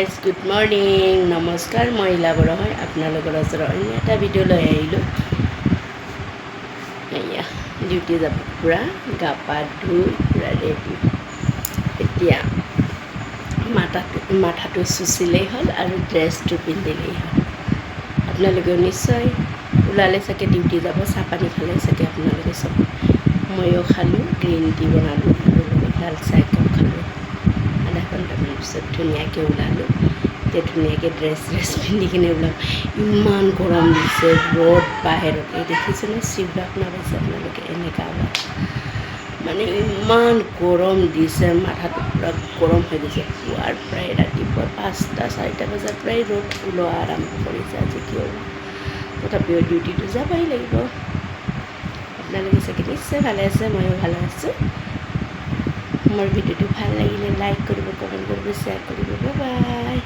guys good morning নমস্কাৰ মই ইলা বৰা হয় আপোনালোকৰ ওচৰত অন্য এটা ভিডিঅ' লৈ আহিলোঁ এয়া ডিউটি যাব পূৰা গা পা ধুই পূৰা ৰেডি এতিয়া মাথাটো চুচিলেই হ'ল আৰু ড্ৰেছটো পিন্ধিলেই হ'ল আপোনালোকেও নিশ্চয় ওলালে চাগে ডিউটি যাব চাহ পানী খালে চাগে আপোনালোকে চব ময়ো খালোঁ গ্ৰীণ টি বনালোঁ আৰু লগত লাল চাহ একাপ খালোঁ আধা ঘণ্টামান পিছত ধুনীয়াকৈ ওলালোঁ এতিয়া ধুনীয়াকৈ ড্ৰেছ পিন্ধি কিনে ওলাম ইমান গৰম দিছে ৰ'দ বাহিৰত এই দেখিছেনে চিউদাক নাপাইছে আপোনালোকে এনেকুৱা মানে ইমান গৰম দিছে মাথাটো পূৰা গৰম হৈ গৈছে পুৱাৰ প্ৰায় ৰাতিপুৱা 5টা-4টা বজাৰ পৰাই ৰ'দ ওলোৱা আৰম্ভ কৰিছে আজি কিয় তথাপিও ডিউটিটো যাবই লাগিব আপোনালোকে চাগে নিশ্চয় ভালে আছে ময়ো ভালে আছোঁ মোৰ ভিডিঅ'টো ভাল লাগিলে লাইক কৰিব কমেণ্ট কৰিব শ্বেয়াৰ কৰিব বাই